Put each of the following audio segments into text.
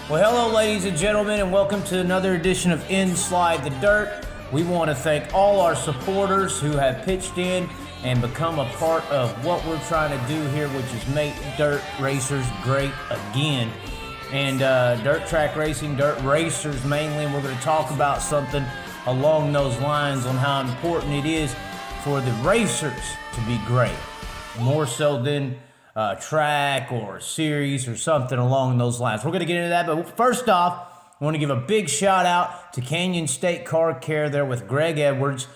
Well, hello, ladies and gentlemen, and welcome to another edition of InSLide The DIRT. We want to thank all our supporters who have pitched in and become a part of what we're trying to do here, which is make dirt racers great again. And dirt track racing, dirt racers mainly, and we're going to talk about something along those lines on how important it is for the racers to be great, more so than track or series or something along those lines. We're going to get into that, but first off, I want to give a big shout out to Canyon State Car Care there with Greg Edwards.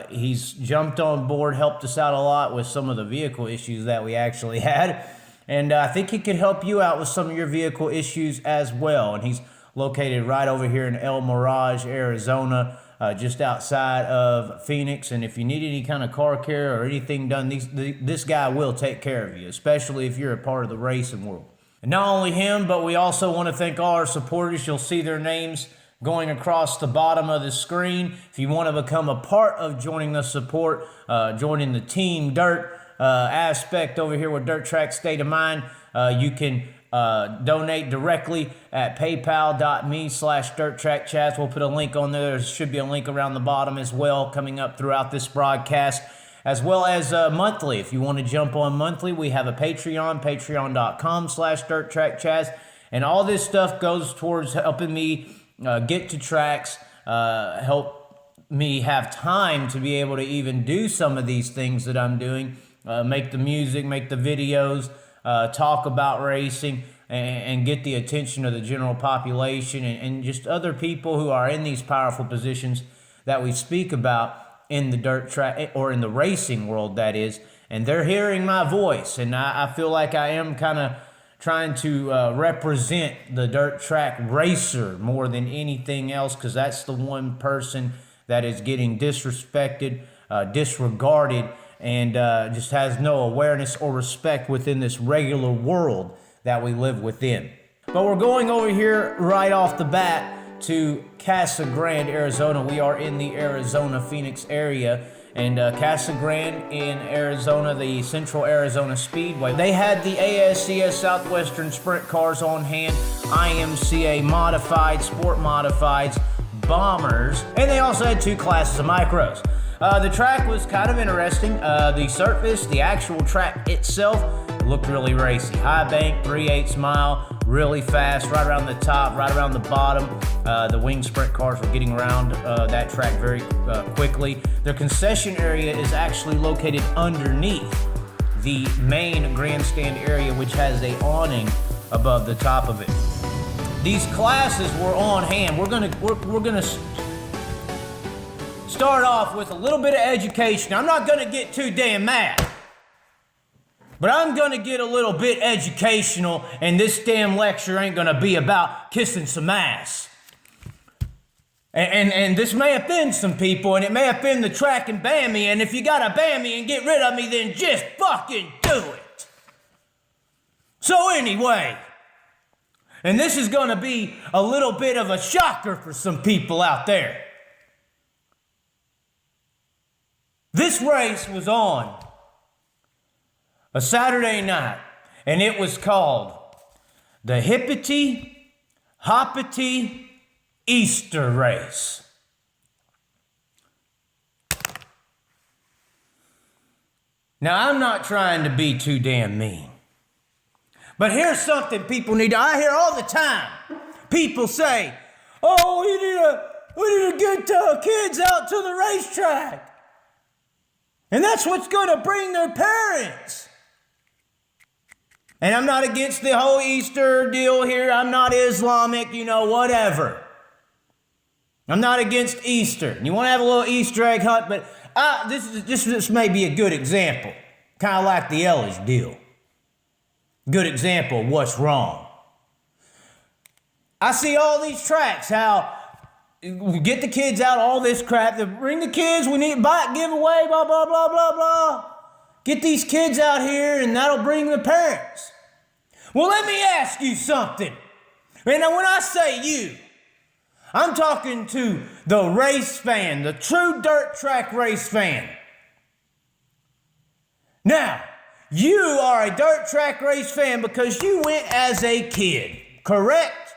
He's jumped on board, helped us out a lot with some of the vehicle issues that we actually had, and I think he could help you out with some of your vehicle issues as well. And he's located right over here in El Mirage, Arizona, just outside of Phoenix. And if you need any kind of car care or anything done, this guy will take care of you, especially if you're a part of the racing world. And not only him, but we also want to thank all our supporters. You'll see their names going across the bottom of the screen. If you want to become a part of joining the support, joining the Team Dirt aspect over here with Dirt Track State of Mind, you can donate directly at paypal.me/dirttrackchaz. We'll put a link on there. There should be a link around the bottom as well coming up throughout this broadcast, as well as monthly. If you want to jump on monthly, we have a Patreon, patreon.com/dirttrackchaz. And all this stuff goes towards helping me get to tracks, help me have time to be able to even do some of these things that I'm doing, make the music, make the videos, talk about racing, and get the attention of the general population and just other people who are in these powerful positions that we speak about in the dirt track or in the racing world, that is. And they're hearing my voice, and I feel like I am kind of trying to represent the dirt track racer more than anything else, because that's the one person that is getting disrespected, disregarded, and just has no awareness or respect within this regular world that we live within. But we're going over here right off the bat to Casa Grande, Arizona. We are in the Arizona, Phoenix area, and Casa Grande in Arizona, the Central AZ Speedway. They had the ASCS Southwestern Sprint cars on hand, IMCA modified, sport modifieds, bombers, and they also had two classes of micros. The track was kind of interesting. The surface, the actual track itself, looked really racy. High bank, 3/8 mile, really fast, right around the top, right around the bottom. The wing sprint cars were getting around that track very quickly. Their concession area is actually located underneath the main grandstand area, which has a awning above the top of it. These classes were on hand. We're gonna start off with a little bit of education. I'm not gonna get too damn mad, but I'm gonna get a little bit educational, and this damn lecture ain't gonna be about kissing some ass. And this may offend some people, and it may offend the track and ban me, and if you gotta ban me and get rid of me, then just fucking do it. So anyway, and this is gonna be a little bit of a shocker for some people out there. This race was on a Saturday night, and it was called the Hippity Hoppity Easter Race. Now, I'm not trying to be too damn mean, but here's something people need to, I hear all the time. People say, oh, we need to get kids out to the racetrack. And that's what's going to bring their parents. And I'm not against the whole Easter deal here. I'm not Islamic, whatever. I'm not against Easter. You want to have a little Easter egg hunt, but this may be a good example. Kind of like the Ellis deal. Good example of what's wrong. I see all these tracks, how we get the kids out, all this crap. They bring the kids, we need bike giveaway, blah, blah, blah, blah, blah. Get these kids out here, and that'll bring the parents. Well, let me ask you something. And when I say you, I'm talking to the race fan, the true dirt track race fan. Now, you are a dirt track race fan because you went as a kid, correct?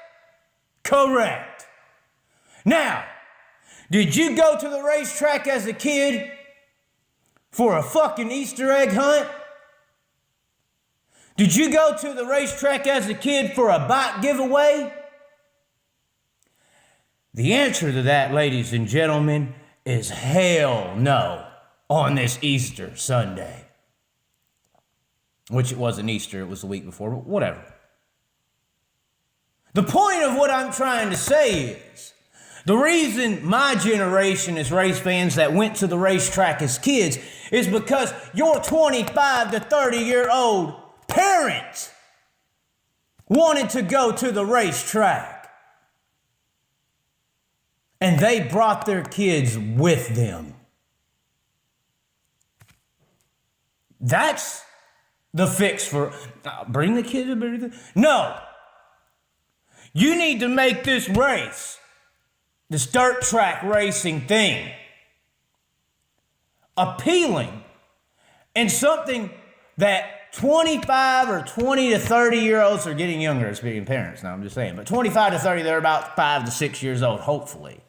Correct. Now, did you go to the racetrack as a kid for a fucking Easter egg hunt? Did you go to the racetrack as a kid for a bike giveaway? The answer to that, ladies and gentlemen, is hell no on this Easter Sunday. Which it wasn't Easter, it was the week before, but whatever. The point of what I'm trying to say is, the reason my generation is race fans that went to the racetrack as kids is because your 25 to 30-year-old parents wanted to go to the racetrack. And they brought their kids with them. That's the fix for, bring the kids. No. You need to make this race, this dirt track racing thing, appealing and something that 25 or 20 to 30-year-olds are getting younger as being parents. Now, I'm just saying. But 25 to 30, they're about 5 to 6 years old, hopefully.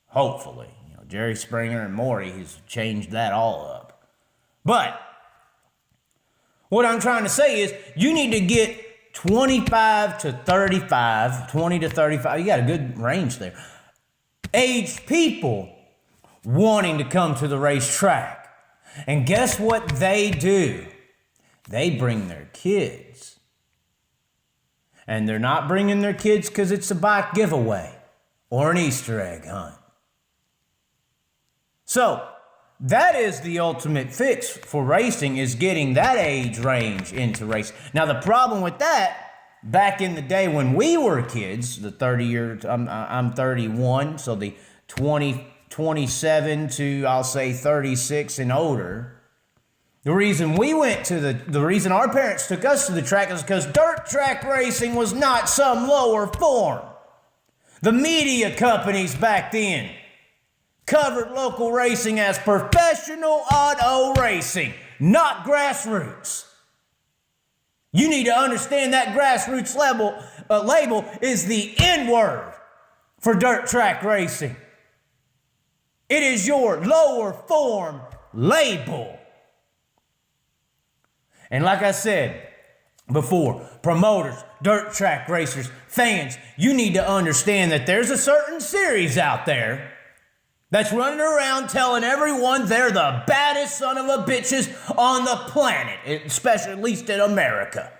Hopefully. Jerry Springer and Maury, he's changed that all up. But what I'm trying to say is you need to get 25 to 35, 20 to 35, you got a good range there, aged people wanting to come to the racetrack. And guess what they do? They bring their kids. And they're not bringing their kids because it's a bike giveaway or an Easter egg hunt. So, that is the ultimate fix for racing, is getting that age range into racing. Now, the problem with that, back in the day when we were kids, the 30-year, I'm 31, so the 27 to, I'll say, 36 and older, the reason we went to the reason our parents took us to the track is because dirt track racing was not some lower form. The media companies back then covered local racing as professional auto racing, not grassroots. You need to understand that grassroots label is the N-word for dirt track racing. It is your lower form label. And like I said before, promoters, dirt track racers, fans, you need to understand that there's a certain series out there that's running around telling everyone they're the baddest son of a bitches on the planet, especially at least in America.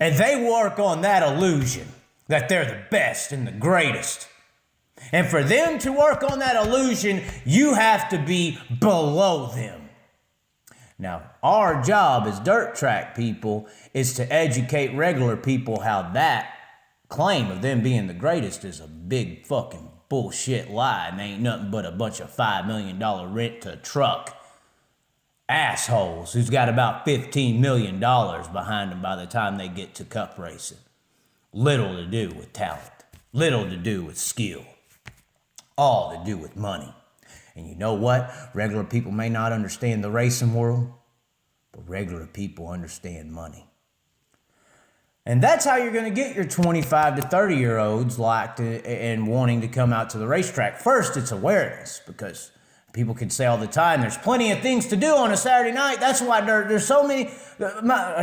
And they work on that illusion that they're the best and the greatest. And for them to work on that illusion, you have to be below them. Now, our job as dirt track people is to educate regular people how that claim of them being the greatest is a big fucking bullshit lie, and they ain't nothing but a bunch of $5 million rent to truck assholes who's got about $15 million behind them by the time they get to cup racing. Little to do with talent, little to do with skill, all to do with money. And you know what? Regular people may not understand the racing world, but regular people understand money. And that's how you're going to get your 25 to 30-year-olds locked and wanting to come out to the racetrack. First, it's awareness, because people can say all the time, there's plenty of things to do on a Saturday night. That's why there's so many,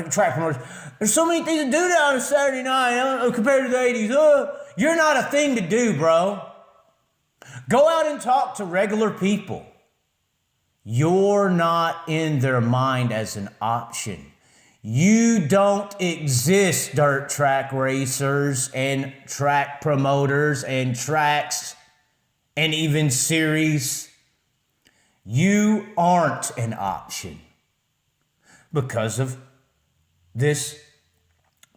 track promoters, there's so many things to do now on a Saturday night compared to the 80s. You're not a thing to do, bro. Go out and talk to regular people. You're not in their mind as an option. You don't exist, dirt track racers and track promoters and tracks and even series. You aren't an option because of this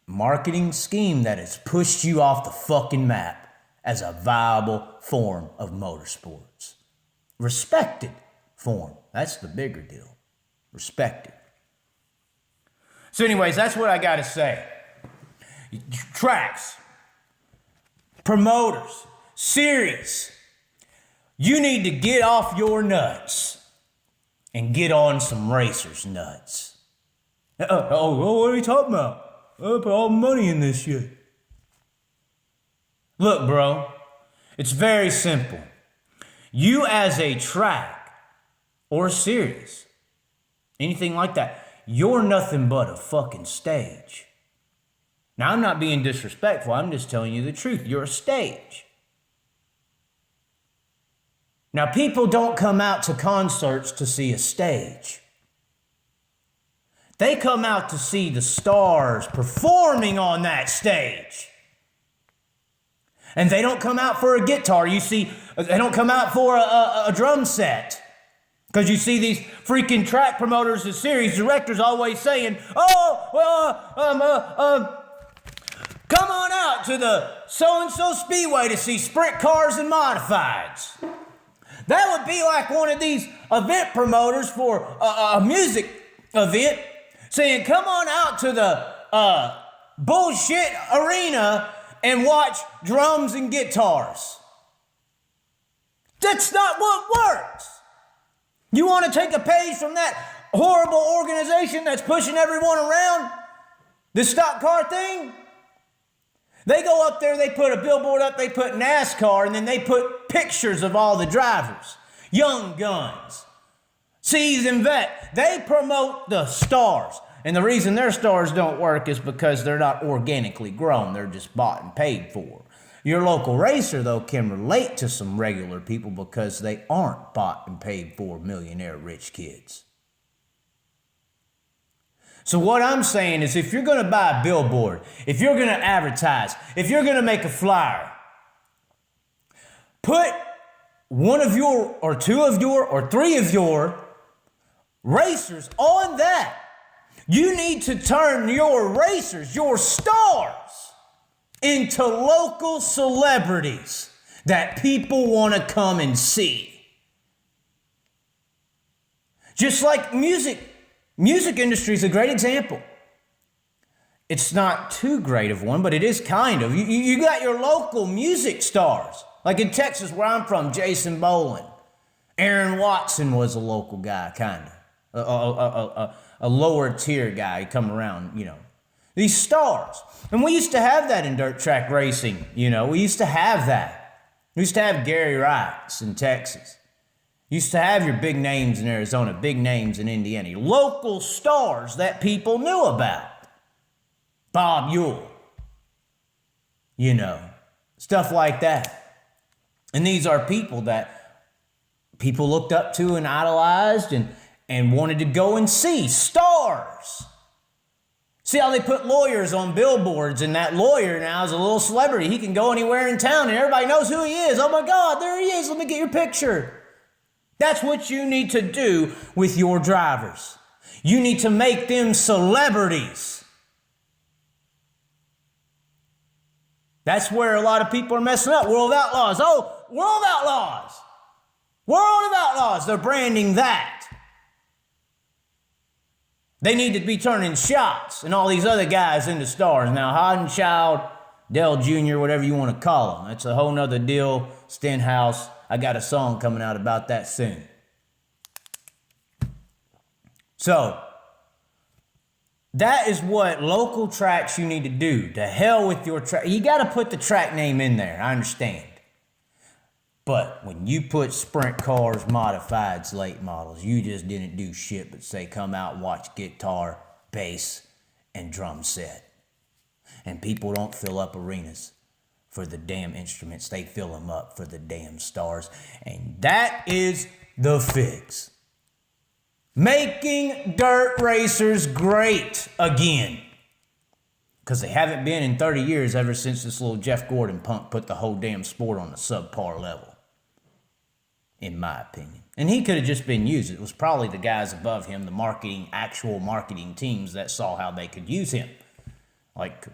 marketing scheme that has pushed you off the fucking map as a viable form of motorsports. Respected form. That's the bigger deal. Respected. So anyways, that's what I got to say. Tracks, promoters, series, you need to get off your nuts and get on some racers' nuts. What are you talking about? put all the money in this shit. Look, bro, it's very simple. You as a track or series, anything like that, you're nothing but a fucking stage. Now, I'm not being disrespectful. I'm just telling you the truth. You're a stage. Now, people don't come out to concerts to see a stage. They come out to see the stars performing on that stage. And they don't come out for a guitar. You see, they don't come out for a drum set. Because you see these freaking track promoters and series directors always saying, come on out to the so-and-so Speedway to see sprint cars and modifieds. That would be like one of these event promoters for a music event saying, come on out to the bullshit arena and watch drums and guitars. That's not what works. You want to take a page from that horrible organization that's pushing everyone around? The stock car thing? They go up there, they put a billboard up, they put NASCAR, and then they put pictures of all the drivers. Young guns, seasoned vet. They promote the stars. And the reason their stars don't work is because they're not organically grown. They're just bought and paid for. Your local racer, though, can relate to some regular people because they aren't bought and paid for millionaire rich kids. So what I'm saying is if you're going to buy a billboard, if you're going to advertise, if you're going to make a flyer, put one of your or two of your or three of your racers on that. You need to turn your racers, your stars, into local celebrities that people want to come and see. Just like music. Music industry is a great example. It's not too great of one, but it is kind of. You got your local music stars. Like in Texas, where I'm from, Jason Boland. Aaron Watson was a local guy, kind of. A lower tier guy. He'd come around, These stars. And we used to have that in dirt track racing, We used to have that. We used to have Gary Wrights in Texas. Used to have your big names in Arizona, big names in Indiana. Local stars that people knew about. Bob Ewell. Stuff like that. And these are people that people looked up to and idolized and wanted to go and see. Stars. See how they put lawyers on billboards, and that lawyer now is a little celebrity. He can go anywhere in town and everybody knows who he is. Oh my God, there he is. Let me get your picture. That's what you need to do with your drivers. You need to make them celebrities. That's where a lot of people are messing up. World of Outlaws. Oh, World of Outlaws. World of Outlaws. They're branding that. They need to be turning shots and all these other guys into stars. Now, Hoddenchild, Dell Jr., whatever you want to call them. That's a whole nother deal. Stenhouse. I got a song coming out about that soon. So, that is what local tracks you need to do. To hell with your track. You got to put the track name in there. I understand. But when you put sprint cars, modifieds, late models, you just didn't do shit but say come out and watch guitar, bass, and drum set. And people don't fill up arenas for the damn instruments. They fill them up for the damn stars. And that is the fix. Making dirt racers great again. Because they haven't been in 30 years ever since this little Jeff Gordon punk put the whole damn sport on a subpar level. In my opinion. And he could have just been used. It was probably the guys above him, the actual marketing teams that saw how they could use him. Like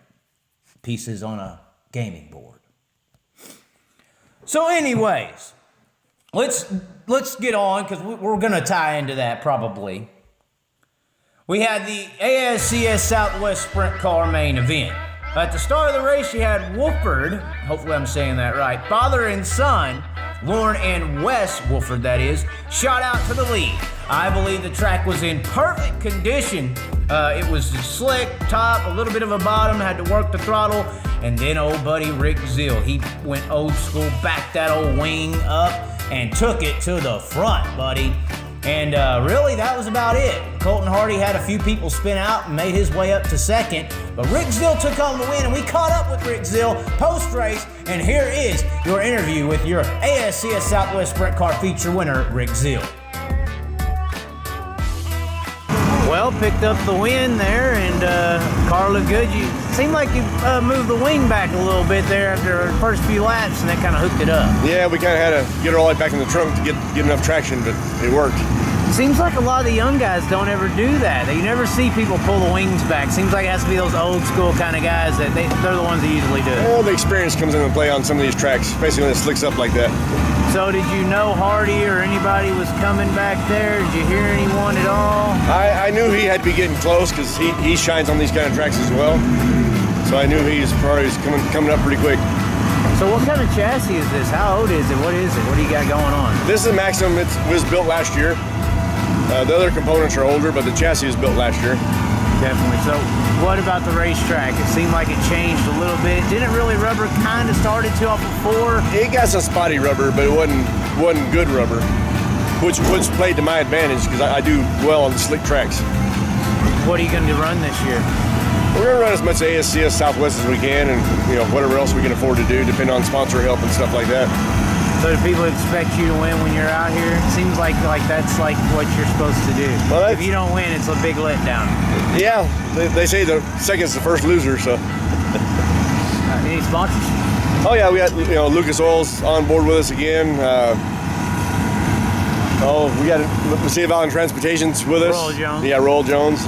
pieces on a gaming board. So anyways, let's get on because we're going to tie into that probably. We had the ASCS Southwest Sprint Car main event. At the start of the race, you had Wooford, hopefully I'm saying that right, father and son, Lauren and Wes Wolford, that is, shot out to the lead. I believe the track was in perfect condition. It was slick top, a little bit of a bottom, had to work the throttle, and then old buddy Rick Zill, he went old school, backed that old wing up and took it to the front, buddy. And really, that was about it. Colton Hardy had a few people spin out and made his way up to second, but Rick Zill took home the win, and we caught up with Rick Zill post-race, and here is your interview with your ASCS Southwest Sprint Car feature winner, Rick Zill. Well, picked up the win there, and car looked good. You seemed like you moved the wing back a little bit there after the first few laps, and that kind of hooked it up. Yeah, we kind of had to get it all the way back in the trunk to get enough traction, but it worked. Seems like a lot of the young guys don't ever do that. You never see people pull the wings back. Seems like it has to be those old school kind of guys that they're the ones that usually do it. Well, the experience comes into play on some of these tracks, especially when it slicks up like that. So did you know Hardy or anybody was coming back there? Did you hear anyone at all? I knew he had to be getting close because he shines on these kind of tracks as well. So I knew he was probably coming up pretty quick. So what kind of chassis is this? How old is it? What is it? What do you got going on? This is a Maximum. It was built last year. The other components are older, but the chassis was built last year. Definitely. So what about the racetrack? It seemed like it changed a little bit. Didn't really rubber kind of started to off before? It got some spotty rubber, but it wasn't good rubber, which played to my advantage because I do well on the slick tracks. What are you going to run this year? We're going to run as much ASCS Southwest as we can, and whatever else we can afford to do, depending on sponsor help and stuff like that. So do people expect you to win when you're out here? It seems like that's like what you're supposed to do. Well, if you don't win, it's a big letdown. Yeah, they say the second's the first loser. So. Any sponsors? Oh yeah, we got Lucas Oil's on board with us again. We got Messiah Valley Transportation's with us. Roll Jones. Yeah, Roll Jones.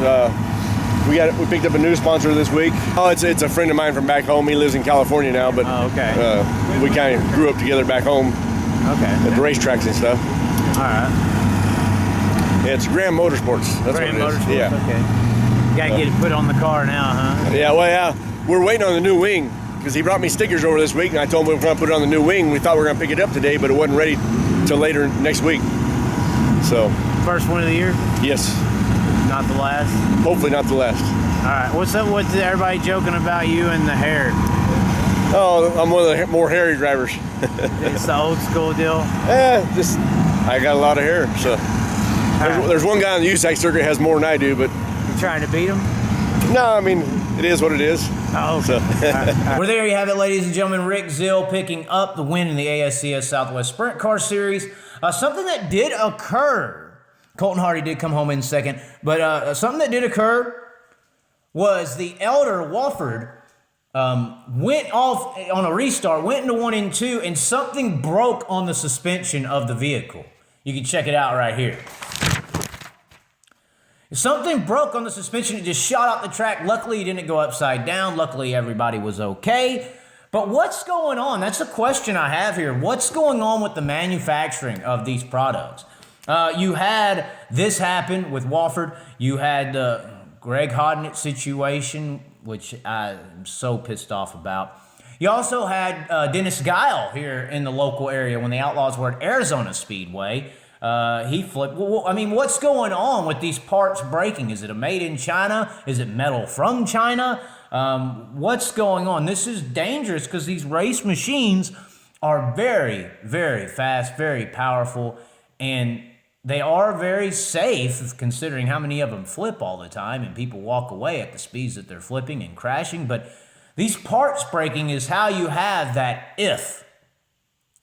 We picked up a new sponsor this week. Oh, it's a friend of mine from back home. He lives in California now, but we kind of grew up together back home. Okay. At the racetracks and stuff. All right. Yeah, it's Graham Motorsports. That's Graham what it is. Motorsports. Yeah. Okay. Got to get it put on the car now, huh? Yeah. Well, yeah. We're waiting on the new wing because he brought me stickers over this week, and I told him we were going to put it on the new wing. We thought we were going to pick it up today, but it wasn't ready till later next week. So. First one of the year? Yes. Not the last? Hopefully not the last. All right. What's up with everybody joking about you and the hair? Oh, I'm one of the more hairy drivers. It's the old school deal? I got a lot of hair, so. There's one guy on the USAC circuit has more than I do, but. You trying to beat him? No, I mean, it is what it is. Oh, okay. So. Well, there you have it, ladies and gentlemen. Rick Zill picking up the win in the ASCS Southwest Sprint Car Series. Something that did occur. Colton Hardy did come home in second, but something that did occur was the elder Wolford went off on a restart, went into 1 and 2, and something broke on the suspension of the vehicle. You can check it out right here. Something broke on the suspension. It just shot out the track. Luckily, it didn't go upside down. Luckily, everybody was okay. But what's going on? That's the question I have here. What's going on with the manufacturing of these products? You had this happen with Wolford. You had the Greg Hodnett situation, which I'm so pissed off about. You also had Dennis Guile here in the local area when the Outlaws were at Arizona Speedway. He flipped. Well, I mean, what's going on with these parts breaking? Is it a made in China? Is it metal from China? What's going on? This is dangerous because these race machines are very, very fast, very powerful, and they are very safe considering how many of them flip all the time and people walk away at the speeds that they're flipping and crashing. But these parts breaking is how you have that if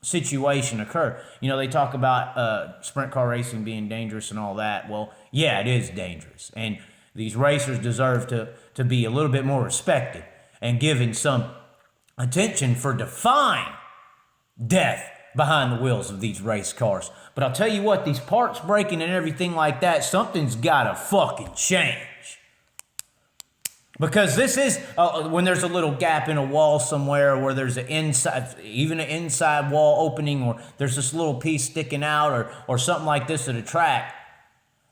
situation occur. They talk about sprint car racing being dangerous and all that. Well, yeah, it is dangerous. And these racers deserve to be a little bit more respected and given some attention for defying death behind the wheels of these race cars. But I'll tell you what, these parts breaking and everything like that, something's gotta fucking change. Because this is, when there's a little gap in a wall somewhere where there's an inside wall opening, or there's this little piece sticking out or something like this at a track,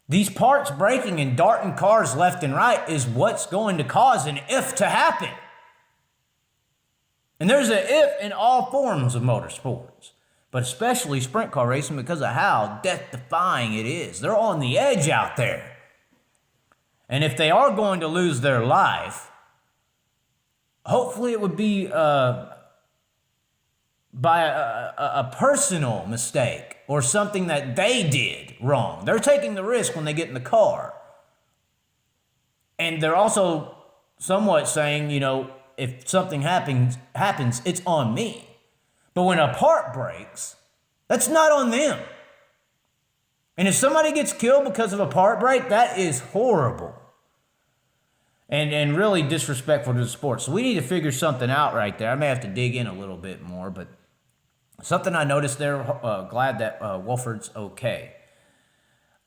these parts breaking and darting cars left and right is what's going to cause an if to happen. And there's an if in all forms of motorsports. but especially sprint car racing because of how death-defying it is. They're on the edge out there. And if they are going to lose their life, hopefully it would be by a personal mistake or something that they did wrong. They're taking the risk when they get in the car. And they're also somewhat saying, if something happens, it's on me. But when a part breaks, that's not on them. And if somebody gets killed because of a part break, that is horrible. And really disrespectful to the sport. So we need to figure something out right there. I may have to dig in a little bit more, but something I noticed there, glad that Wolford's okay.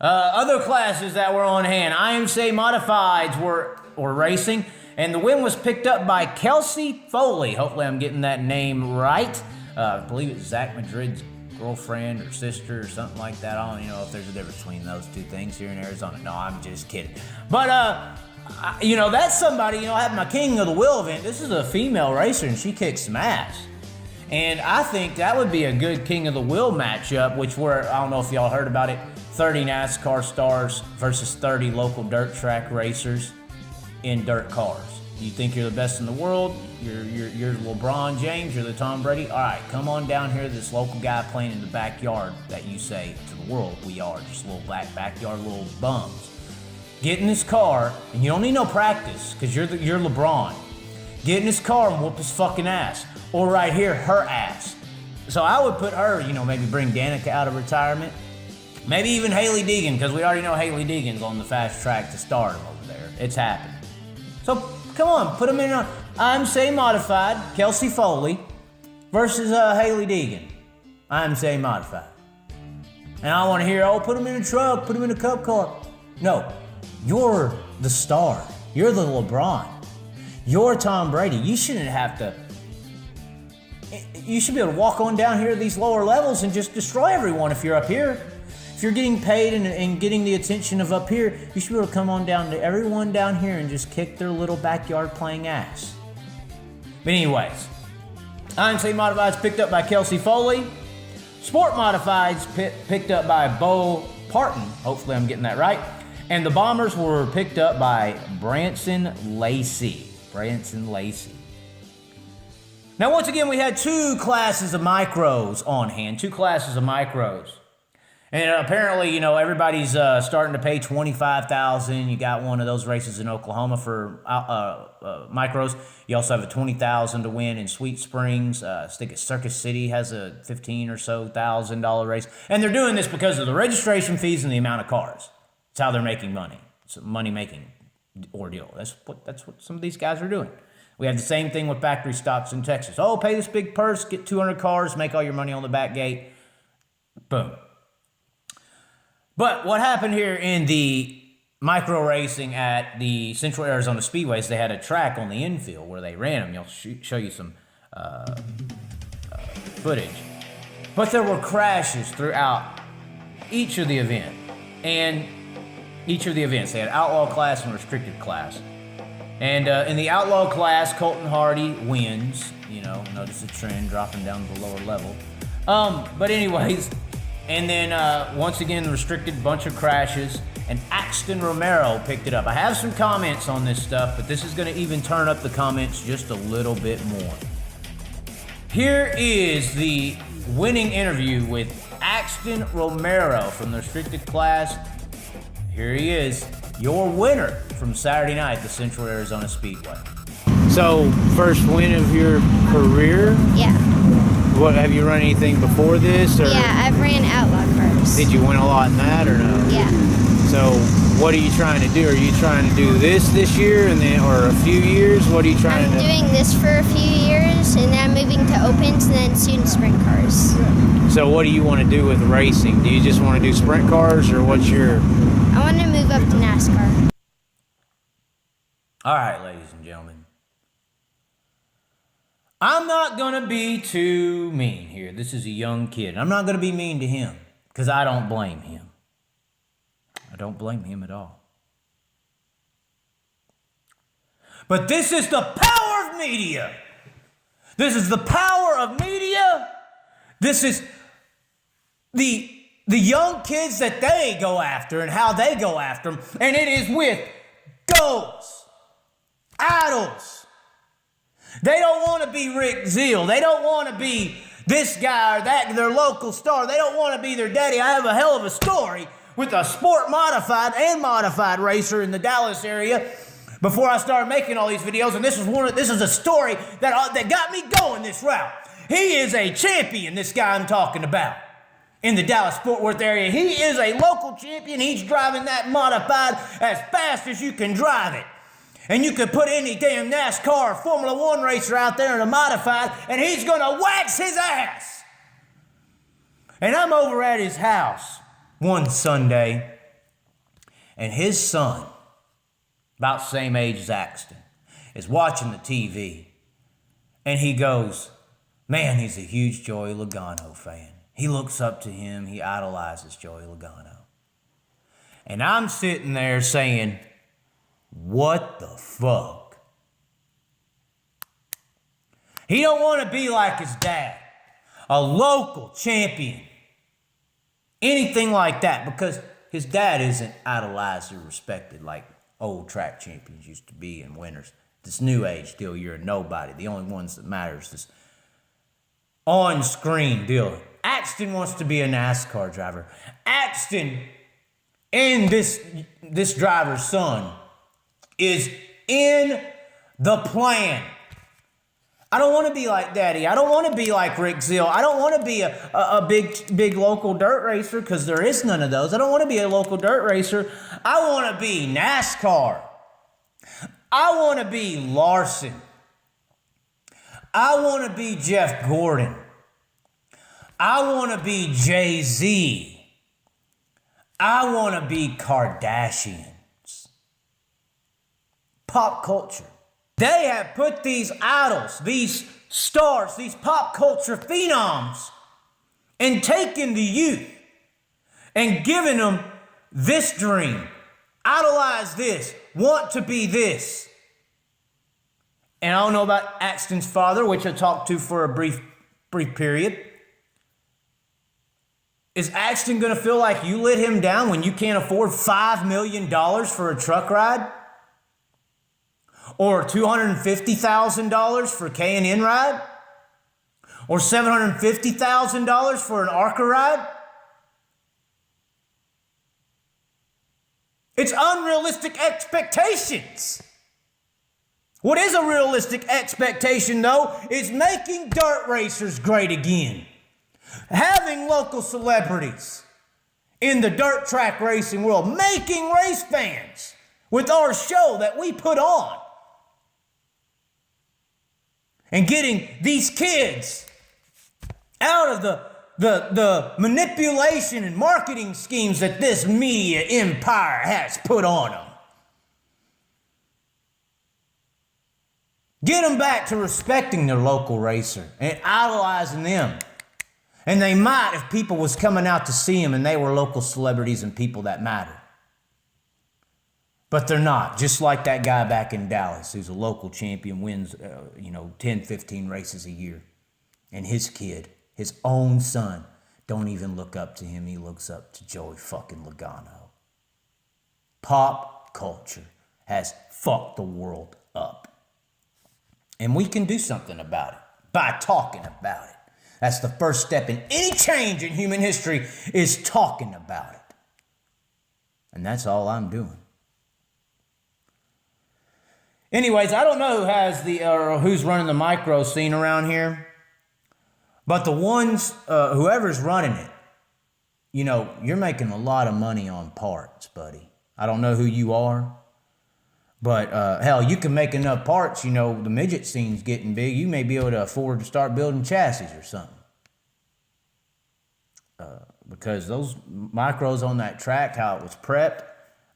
Other classes that were on hand, IMCA Modifieds were racing, and the win was picked up by Kelsey Foley. Hopefully I'm getting that name right. I believe it's Zach Madrid's girlfriend or sister or something like that. I don't even know if there's a difference between those two things here in Arizona. No, I'm just kidding. But, that's somebody, having my King of the Wheel event. This is a female racer, and she kicks some ass. And I think that would be a good King of the Wheel matchup, which I don't know if y'all heard about it, 30 NASCAR stars versus 30 local dirt track racers in dirt cars. You think you're the best in the world? You're LeBron James, you're the Tom Brady? All right, come on down here to this local guy playing in the backyard that you say to the world we are, just little backyard little bums. Get in this car, and you don't need no practice, because you're LeBron. Get in this car and whoop his fucking ass. Or right here, her ass. So I would put her, maybe bring Danica out of retirement. Maybe even Haley Deegan, because we already know Haley Deegan's on the fast track to stardom over there. It's happening. So come on, put them in on IMCA Modified, Kelsey Foley versus Haley Deegan. IMCA Modified. And I want to hear, put them in a truck, put them in a cup car. No, you're the star. You're the LeBron. You're Tom Brady. You shouldn't have to. You should be able to walk on down here to these lower levels and just destroy everyone if you're up here. If you're getting paid and getting the attention of up here, you should be able to come on down to everyone down here and just kick their little backyard playing ass. But anyways, IMCA Modifieds picked up by Kelsey Foley. Sport Modifieds picked up by Bo Parton. Hopefully I'm getting that right. And the Bombers were picked up by Branson Lacey. Now, once again, we had two classes of micros on hand. And apparently, everybody's starting to pay $25,000. You got one of those races in Oklahoma for micros. You also have a $20,000 to win in Sweet Springs. I think it's Circus City has a $15,000 or so race. And they're doing this because of the registration fees and the amount of cars. It's how they're making money. It's a money-making ordeal. That's what some of these guys are doing. We have the same thing with factory stocks in Texas. Pay this big purse, get 200 cars, make all your money on the back gate. Boom. But what happened here in the micro racing at the Central Arizona Speedway is they had a track on the infield where they ran them. I'll show you some footage. But there were crashes throughout each of the events. They had outlaw class and restricted class. And in the outlaw class, Colton Hardy wins. Notice the trend dropping down to the lower level. But anyways, and then once again, the restricted bunch of crashes. And Axton Romero picked it up. I have some comments on this stuff, but this is going to even turn up the comments just a little bit more. Here is the winning interview with Axton Romero from the restricted class. Here he is, your winner from Saturday night at the Central Arizona Speedway. So, first win of your career? Yeah. What, have you run anything before this? Or Yeah, I've ran outlaw cars. did you win a lot in that or no? Yeah. So, what are you trying to do? Are you trying to do this year and then, or a few years? What are you trying to do? I'm doing this for a few years, and then I'm moving to opens and then soon sprint cars. So, what do you want to do with racing? Do you just want to do sprint cars, or what's your... I want to move up to NASCAR. All right, ladies and gentlemen. I'm not going to be too mean here. This is a young kid. I'm not going to be mean to him because I don't blame him. I don't blame him at all. But this is the power of media. This is the power of media. This is the young kids that they go after and how they go after them, and it is with goals, idols. They don't want to be Rick Zeal. They don't want to be this guy or that, their local star. They don't want to be their daddy. I have a hell of a story with a sport modified and modified racer in the Dallas area before I started making all these videos, and this is a story that got me going this route. He is a champion, this guy I'm talking about, in the Dallas-Fort Worth area. He is a local champion. He's driving that modified as fast as you can drive it. And you could put any damn NASCAR or Formula One racer out there in a modified, and he's going to wax his ass. And I'm over at his house one Sunday, and his son, about the same age as Axton, is watching the TV, and he goes, man, he's a huge Joey Logano fan. He looks up to him. He idolizes Joey Logano. And I'm sitting there saying, what the fuck? He don't want to be like his dad, a local champion, anything like that, because his dad isn't idolized or respected like old track champions used to be and winners. This new age deal, you're a nobody. The only ones that matter is this on-screen deal. Axton wants to be a NASCAR driver. Axton and this driver's son is in the plan. I don't want to be like Daddy. I don't want to be like Rick Zeal. I don't want to be a big local dirt racer, because there is none of those. I don't want to be a local dirt racer. I want to be NASCAR. I want to be Larson. I want to be Jeff Gordon. I want to be Jay-Z. I want to be Kardashians. Pop culture. They have put these idols, these stars, these pop culture phenoms, and taken the youth and given them this dream. Idolize this. Want to be this. And I don't know about Axton's father, which I talked to for a brief period. Is Axton going to feel like you let him down when you can't afford $5 million for a truck ride? Or $250,000 for a K&N ride? Or $750,000 for an ARCA ride? It's unrealistic expectations. What is a realistic expectation, though, is making dirt racers great again. Having local celebrities in the dirt track racing world, making race fans with our show that we put on. And getting these kids out of the manipulation and marketing schemes that this media empire has put on them. Get them back to respecting their local racer and idolizing them. And they might if people was coming out to see them and they were local celebrities and people that matter. But they're not. Just like that guy back in Dallas who's a local champion, wins 10, 15 races a year. And his kid, his own son, don't even look up to him. He looks up to Joey fucking Logano. Pop culture has fucked the world up. And we can do something about it by talking about it. That's the first step in any change in human history, is talking about it. And that's all I'm doing. Anyways, I don't know who's running the micro scene around here, but the ones, whoever's running it, you're making a lot of money on parts, buddy. I don't know who you are, but hell, you can make enough parts, the midget scene's getting big. You may be able to afford to start building chassis or something. Because those micros on that track, how it was prepped,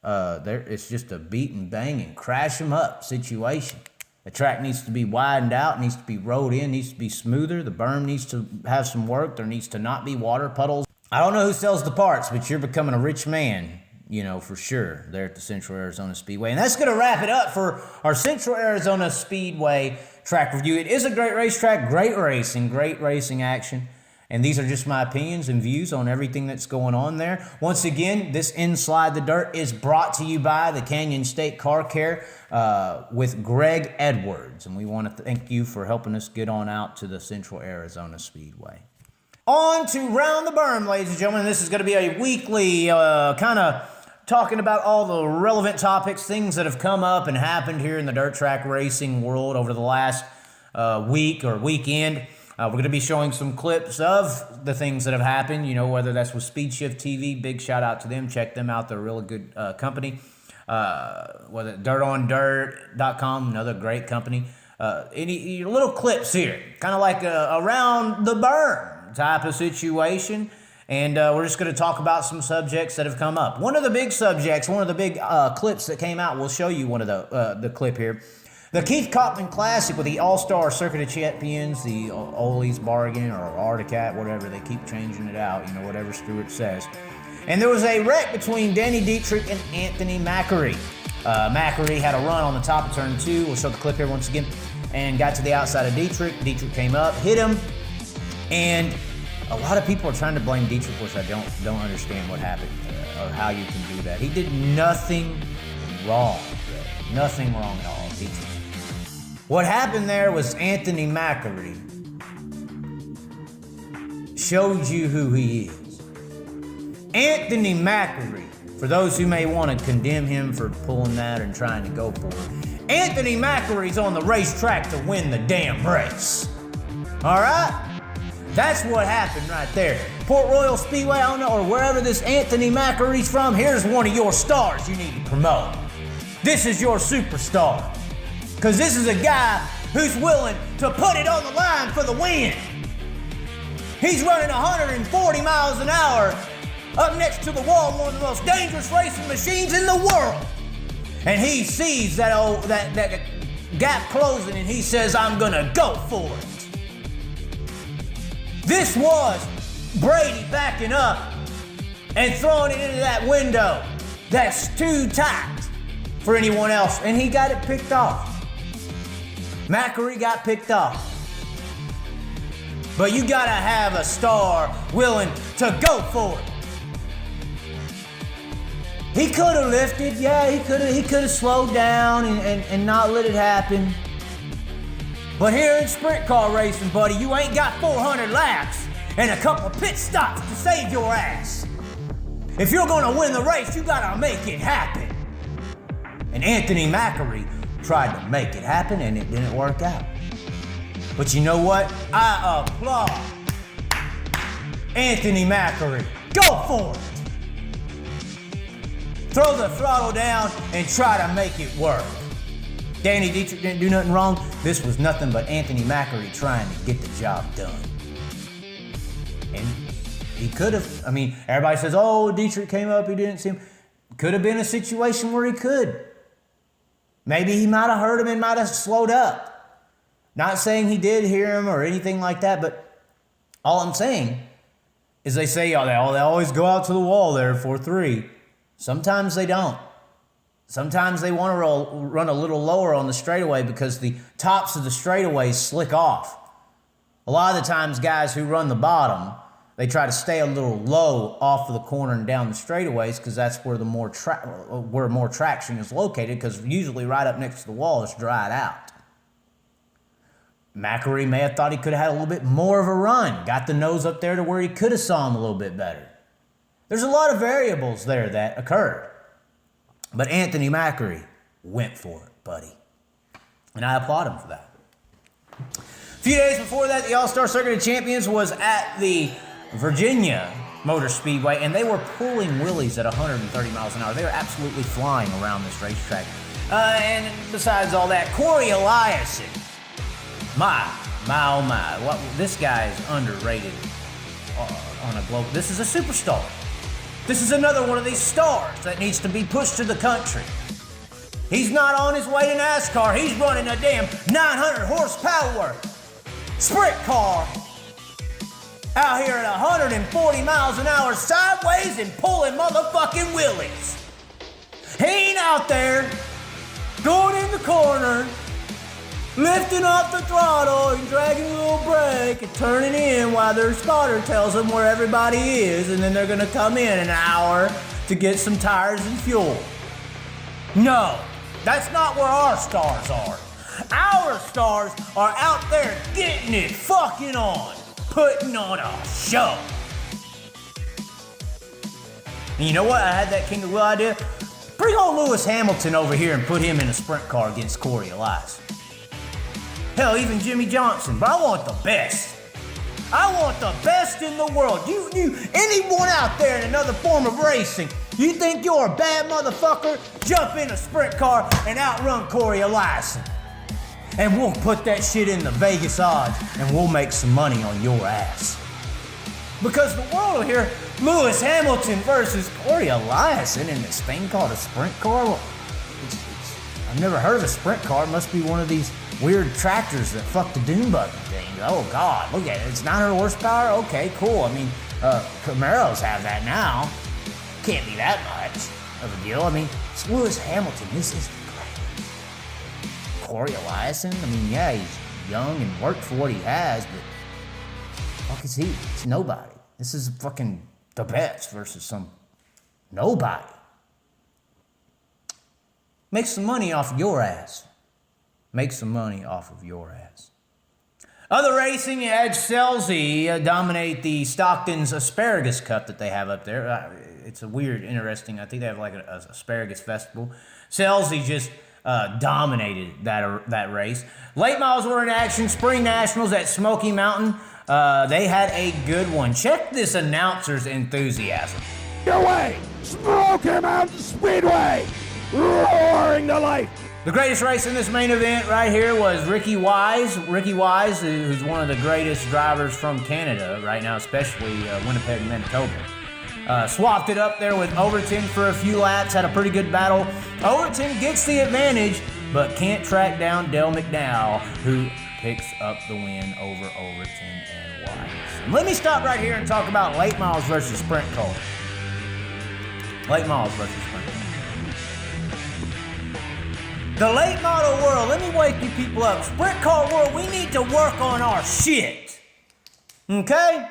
it's just a beat and bang and crash them up situation. The track needs to be widened out, needs to be rolled in, needs to be smoother. The berm needs to have some work. There needs to not be water puddles. I don't know who sells the parts, but you're becoming a rich man, for sure, there at the Central Arizona Speedway. And that's going to wrap it up for our Central Arizona Speedway track review. It is a great racetrack, great racing action. And these are just my opinions and views on everything that's going on there. Once again, this InSLide The DIRT is brought to you by the Canyon State Car Care with Greg Edwards. And we want to thank you for helping us get on out to the Central Arizona Speedway. On to Round the Birm, ladies and gentlemen. This is going to be a weekly kind of talking about all the relevant topics, things that have come up and happened here in the dirt track racing world over the last week or weekend. We're going to be showing some clips of the things that have happened, you know, whether that's with Speed Shift TV. Big shout out to them. Check them out. They're a really good company. Whether dirtondirt.com, another great company. Any little clips here, kind of like around the Birm type of situation. And we're just going to talk about some subjects that have come up. One of the big subjects, one of the big clips that came out, we'll show you one of the clip here. The Keith Copeland Classic with the All-Star Circuit of Champions, the Ole's Bargain or Articat, whatever. They keep changing it out, you know, whatever Stewart says. And there was a wreck between Danny Dietrich and Anthony Macri. Macri had a run on the top of turn 2. We'll show the clip here once again. And got to the outside of Dietrich. Dietrich came up, hit him. And a lot of people are trying to blame Dietrich, which I don't understand what happened or how you can do that. He did nothing wrong. Nothing wrong at all, Dietrich. What happened there was Anthony Macri showed you who he is. Anthony Macri, for those who may want to condemn him for pulling that and trying to go for it, Anthony Macri's on the racetrack to win the damn race. All right? That's what happened right there. Port Royal Speedway, I don't know, or wherever this Anthony Macri's from, here's one of your stars you need to promote. This is your superstar. Because this is a guy who's willing to put it on the line for the win. He's running 140 miles an hour up next to the wall, one of the most dangerous racing machines in the world. And he sees that gap closing and he says, I'm gonna go for it. This was Brady backing up and throwing it into that window that's too tight for anyone else, and he got it picked off. Macri got picked off. But you gotta have a star willing to go for it. He could have lifted, yeah, he could have slowed down and not let it happen. But here in sprint car racing, buddy, you ain't got 400 laps and a couple of pit stops to save your ass. If you're gonna win the race, you gotta make it happen. And Anthony Macri tried to make it happen and it didn't work out. But you know what? I applaud Anthony Macri. Go for it. Throw the throttle down and try to make it work. Danny Dietrich didn't do nothing wrong. This was nothing but Anthony Macri trying to get the job done. And he could have, I mean, everybody says, oh, Dietrich came up, he didn't see him. Could have been a situation where he could. Maybe he might have heard him and might have slowed up. Not saying he did hear him or anything like that, but all I'm saying is they say, oh, they always go out to the wall there for 3. Sometimes they don't. Sometimes they want to run a little lower on the straightaway because the tops of the straightaways slick off. A lot of the times guys who run the bottom, they try to stay a little low off of the corner and down the straightaways because that's where more traction is located, because usually right up next to the wall it's dried out. Macri may have thought he could have had a little bit more of a run, got the nose up there to where he could have saw him a little bit better. There's a lot of variables there that occurred. But Anthony Macri went for it, buddy. And I applaud him for that. A few days before that, the All-Star Circuit of Champions was at the Virginia Motor Speedway, and they were pulling wheelies at 130 miles an hour. They were absolutely flying around this racetrack. And besides all that, Corey Eliason, my, oh my, this guy is underrated on a global. This is a superstar. This is another one of these stars that needs to be pushed to the country. He's not on his way to NASCAR. He's running a damn 900 horsepower sprint car out here at 140 miles an hour sideways and pulling motherfucking wheelies. He ain't out there going in the corner lifting up the throttle and dragging a little brake and turning in while their spotter tells them where everybody is, and then they're gonna come in an hour to get some tires and fuel. No, that's not where our stars are. Our stars are out there getting it fucking on, putting on a show. And you know what? I had that King of Will idea. Bring on Lewis Hamilton over here and put him in a sprint car against Corey Elias. Hell, even Jimmy Johnson, but I want the best. I want the best in the world. Anyone out there in another form of racing, you think you're a bad motherfucker? Jump in a sprint car and outrun Corey Elias. And we'll put that shit in the Vegas odds and we'll make some money on your ass. Because the world will hear Lewis Hamilton versus Corey Elias in this thing called a sprint car. Well, I've never heard of a sprint car. It must be one of these weird tractors that fuck the dune buggy things. Oh God, look at it. It's 900 horsepower? Okay, cool. I mean, Camaros have that now. Can't be that much of a deal. I mean, it's Lewis Hamilton. This is great. Corey Eliason, I mean, yeah, he's young and worked for what he has, but fuck is he? It's nobody. This is fucking the best versus some nobody. Make some money off of your ass. Make some money off of your ass. Other racing, Edge Selzy dominate the Stockton's Asparagus Cup that they have up there. It's a weird, interesting, I think they have like an asparagus festival. Selzy just dominated that race. Late models were in action. Spring Nationals at Smoky Mountain. They had a good one. Check this announcer's enthusiasm. Your way, Smoky Mountain Speedway, roaring to life. The greatest race in this main event right here was Ricky Wise. Ricky Wise, who's one of the greatest drivers from Canada right now, especially Winnipeg, Manitoba. Swapped it up there with Overton for a few laps, had a pretty good battle. Overton gets the advantage, but can't track down Dale McDowell, who picks up the win over Overton and Wise. And let me stop right here and talk about late models versus sprint car. Late models versus sprint car. The late model world, let me wake you people up. Sprint car world, we need to work on our shit. Okay?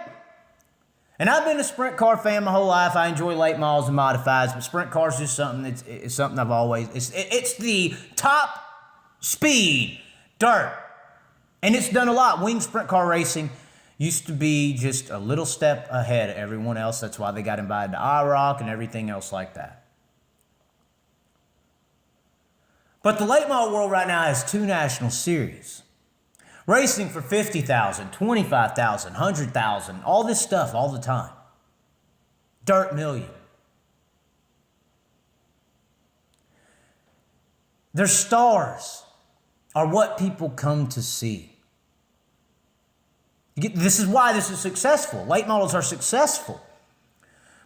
And I've been a sprint car fan my whole life. I enjoy late models and modifieds, but sprint cars is just something it's something I've always, it's the top speed dirt. And it's done a lot. Wing sprint car racing used to be just a little step ahead of everyone else. That's why they got invited to IROC and everything else like that. But the late model world right now has 2 national series. Racing for 50,000, 25,000, 100,000, all this stuff all the time. Dirt million. Their stars are what people come to see. This is why this is successful. Late models are successful.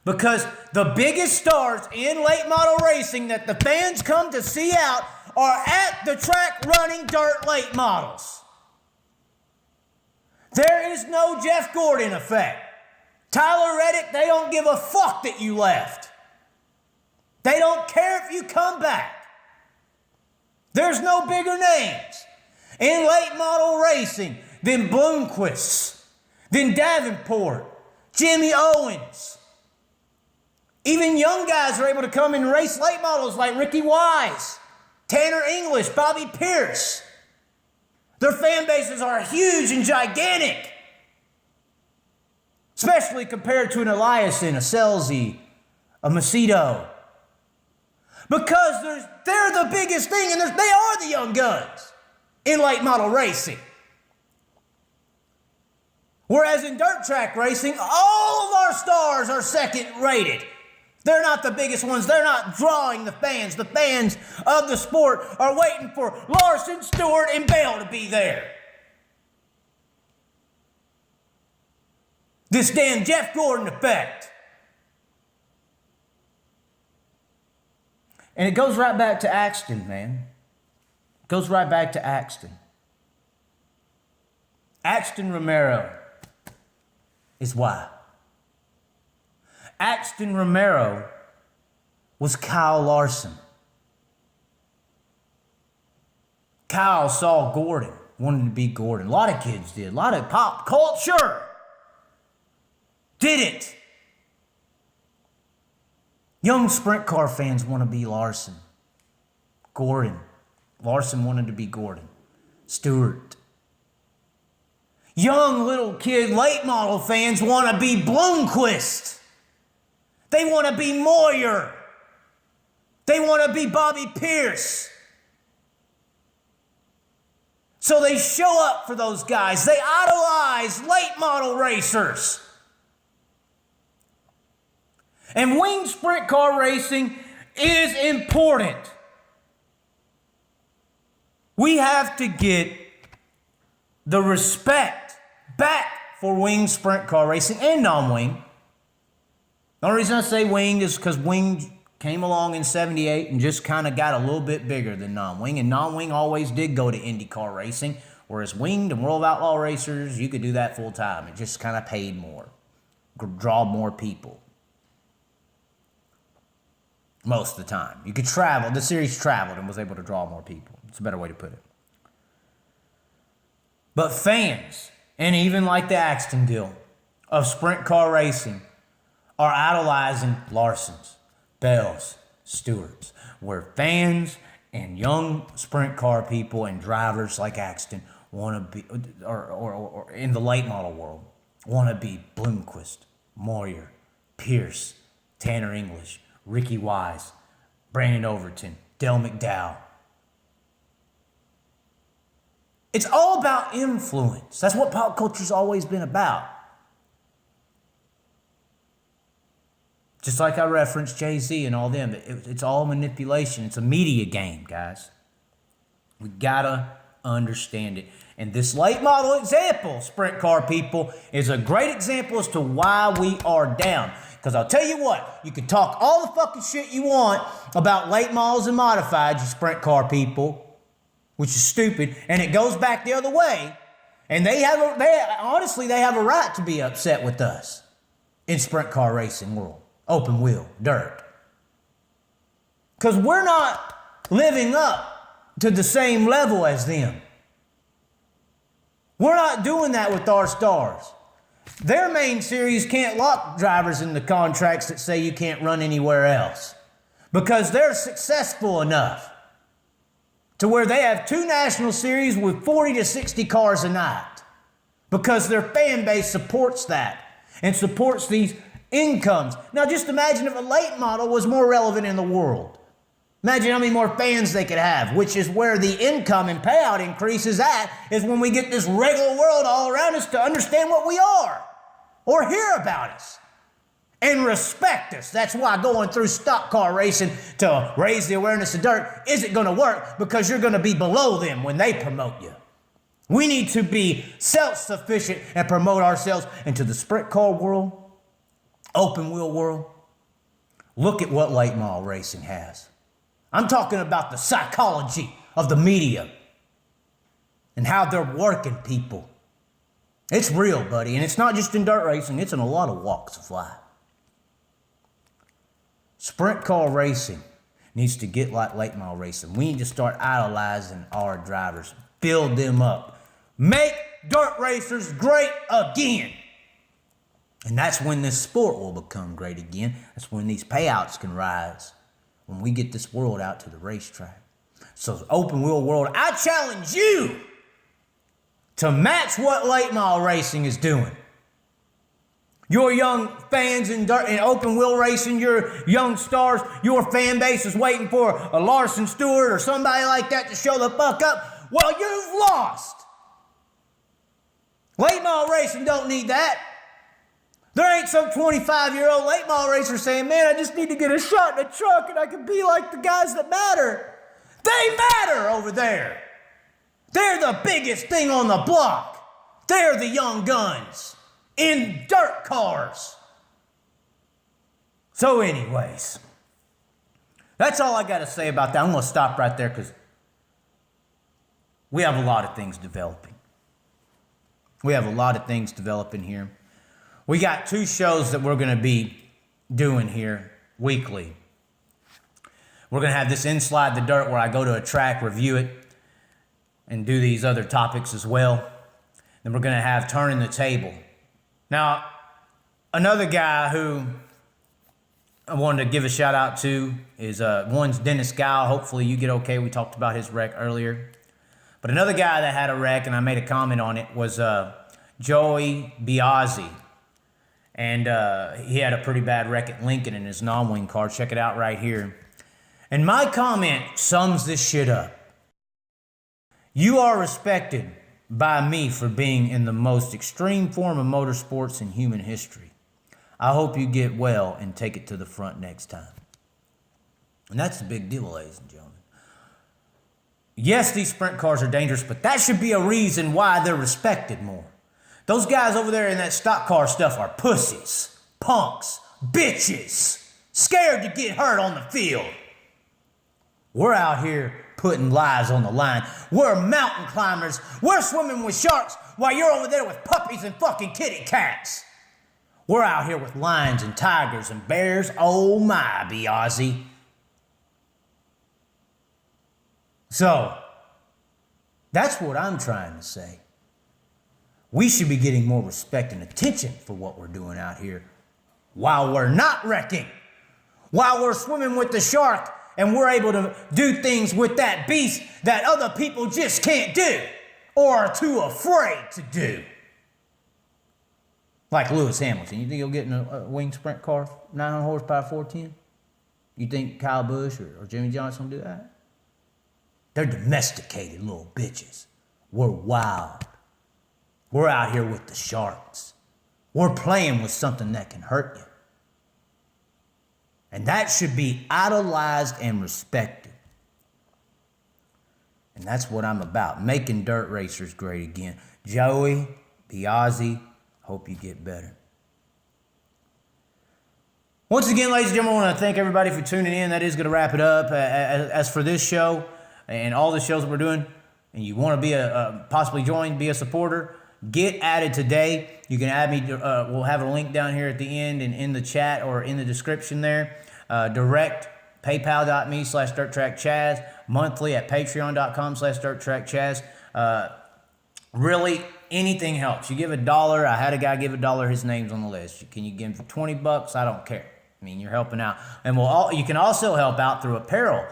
Because the biggest stars in late model racing that the fans come to see out are at the track running dirt late models. There is no Jeff Gordon effect. Tyler Reddick, they don't give a fuck that you left. They don't care if you come back. There's no bigger names in late model racing than Bloomquist, than Davenport, Jimmy Owens. Even young guys are able to come and race late models like Ricky Wise, Tanner English, Bobby Pierce. Their fan bases are huge and gigantic, especially compared to an Eliason, a Selzy, a Macedo. Because they're the biggest thing, and they are the young guns in late model racing. Whereas in dirt track racing, all of our stars are second rated. They're not the biggest ones. They're not drawing the fans. The fans of the sport are waiting for Larson, Stewart, and Bell to be there. This damn Jeff Gordon effect. And it goes right back to Axton, man. It goes right back to Axton. Axton Romero is why. Axton Romero was Kyle Larson. Kyle saw Gordon, wanted to be Gordon. A lot of kids did. A lot of pop culture did it. Young sprint car fans want to be Larson. Gordon. Larson wanted to be Gordon. Stewart. Young little kid late model fans want to be Bloomquist. They want to be Moyer. They want to be Bobby Pierce. So they show up for those guys. They idolize late model racers. And wing sprint car racing is important. We have to get the respect back for wing sprint car racing and non-wing. The only reason I say wing is because wing came along in 78 and just kind of got a little bit bigger than non-wing. And non-wing always did go to IndyCar racing, whereas winged and World of Outlaw racers, you could do that full time. It just kind of paid more, draw more people. Most of the time. You could travel. The series traveled and was able to draw more people. It's a better way to put it. But fans, and even like the Axton deal of sprint car racing, are idolizing Larsons, Bells, Stewarts, where fans and young sprint car people and drivers like Axton want to be, or in the late model world, want to be Bloomquist, Moyer, Pierce, Tanner English, Ricky Wise, Brandon Overton, Dale McDowell. It's all about influence. That's what pop culture's always been about. Just like I referenced Jay-Z and all them. It's all manipulation. It's a media game, guys. We gotta understand it. And this late model example, sprint car people, is a great example as to why we are down. Because I'll tell you what, you can talk all the fucking shit you want about late models and modifieds, you sprint car people, which is stupid, and it goes back the other way. And they have a right to be upset with us in sprint car racing world, open wheel, dirt. Because we're not living up to the same level as them. We're not doing that with our stars. Their main series can't lock drivers into contracts that say you can't run anywhere else because they're successful enough to where they have 2 national series with 40 to 60 cars a night because their fan base supports that and supports these incomes. Now just imagine if a late model was more relevant in the world. Imagine how many more fans they could have, which is where the income and payout increase is at, is when we get this regular world all around us to understand what we are or hear about us and respect us. That's why going through stock car racing to raise the awareness of dirt isn't going to work, because you're going to be below them when they promote you. We need to be self-sufficient and promote ourselves into the sprint car world, open wheel world. Look at what late model racing has. I'm talking about the psychology of the media and how they're working people. It's real, buddy, and it's not just in dirt racing, it's in a lot of walks of life. Sprint car racing needs to get like late model racing. We need to start idolizing our drivers, build them up, make dirt racers great again. And that's when this sport will become great again. That's when these payouts can rise. When we get this world out to the racetrack. So open wheel world, I challenge you to match what late model racing is doing. Your young fans in open wheel racing, your young stars, your fan base is waiting for a Larson Stewart or somebody like that to show the fuck up. Well, you've lost. Late model racing don't need that. There ain't some 25-year-old late model racer saying, man, I just need to get a shot in a truck and I can be like the guys that matter. They matter over there. They're the biggest thing on the block. They're the young guns in dirt cars. So anyways, that's all I got to say about that. I'm going to stop right there because we have a lot of things developing. We have a lot of things developing here. We got 2 shows that we're going to be doing here weekly. We're going to have this InSLide The DIRT where I go to a track, review it, and do these other topics as well. Then we're going to have Turning the Table. Now, another guy who I wanted to give a shout out to is one's Dennis Guile. Hopefully you get okay. We talked about his wreck earlier. But another guy that had a wreck, and I made a comment on it, was Joey Biazzi. And he had a pretty bad wreck at Lincoln in his non-wing car. Check it out right here. And my comment sums this shit up. You are respected by me for being in the most extreme form of motorsports in human history. I hope you get well and take it to the front next time. And that's the big deal, ladies and gentlemen. Yes, these sprint cars are dangerous, but that should be a reason why they're respected more. Those guys over there in that stock car stuff are pussies, punks, bitches, scared to get hurt on the field. We're out here putting lives on the line. We're mountain climbers. We're swimming with sharks while you're over there with puppies and fucking kitty cats. We're out here with lions and tigers and bears. Oh my, Biazzi. So, that's what I'm trying to say. We should be getting more respect and attention for what we're doing out here while we're not wrecking, while we're swimming with the shark and we're able to do things with that beast that other people just can't do or are too afraid to do. Like Lewis Hamilton. You think he'll get in a wing sprint car, 900 horsepower, 410? You think Kyle Busch or Jimmy Johnson will do that? They're domesticated little bitches. We're wild. We're out here with the sharks. We're playing with something that can hurt you. And that should be idolized and respected. And that's what I'm about, making dirt racers great again. Joey, Biazzi, hope you get better. Once again, ladies and gentlemen, I want to thank everybody for tuning in. That is going to wrap it up. As for this show and all the shows that we're doing, and you want to be possibly join, be a supporter, get added today. You can add me. We'll have a link down here at the end and in the chat or in the description there. Direct paypal.me/dirttrackchaz. Monthly at patreon.com/dirttrackchaz. Really, anything helps. You give $1. I had a guy give $1. His name's on the list. Can you give him for $20? I don't care. I mean, you're helping out. And you can also help out through Apparel.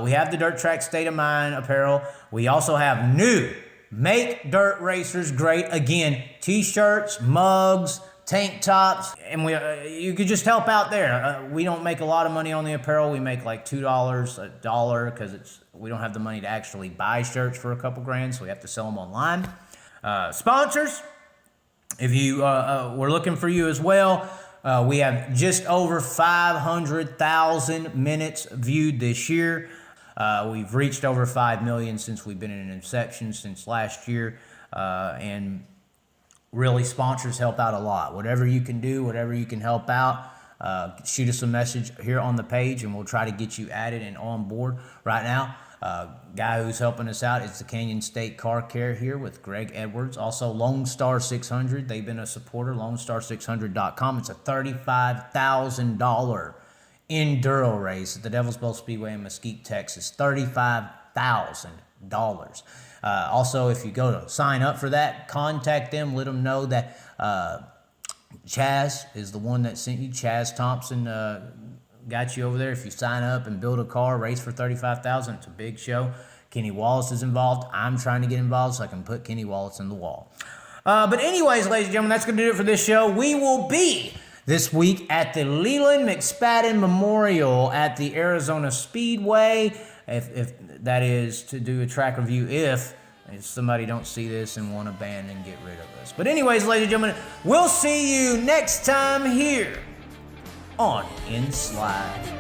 We have the Dirt Track State of Mind Apparel. We also have new Make Dirt Racers Great Again t-shirts, mugs, tank tops, and you could just help out there. We don't make a lot of money on the apparel. We make like $2, $1 because we don't have the money to actually buy shirts for a couple grand, so we have to sell them online. Sponsors, if you we're looking for you as well. We have just over 500,000 minutes viewed this year. We've reached over 5 million since we've been in inception since last year, and really sponsors help out a lot. Whatever you can do, whatever you can help out, shoot us a message here on the page and we'll try to get you added and on board. Right now, guy who's helping us out is the Canyon State Car Care here with Greg Edwards. Also Lone Star 600, they've been a supporter, LoneStar600.com. It's a $35,000 enduro race at the Devil's Bowl Speedway in Mesquite, Texas. $35,000. Also, if you go to sign up for that, contact them. Let them know that Chaz is the one that sent you. Chaz Thompson got you over there. If you sign up and build a car, race for $35,000, it's a big show. Kenny Wallace is involved. I'm trying to get involved so I can put Kenny Wallace in the wall. But anyways, ladies and gentlemen, that's going to do it for this show. We will be this week at the Leland McSpadden Memorial at the Arizona Speedway. If that is to do a track review, if somebody don't see this and want to ban and get rid of us. But anyways, ladies and gentlemen, we'll see you next time here on InSLide.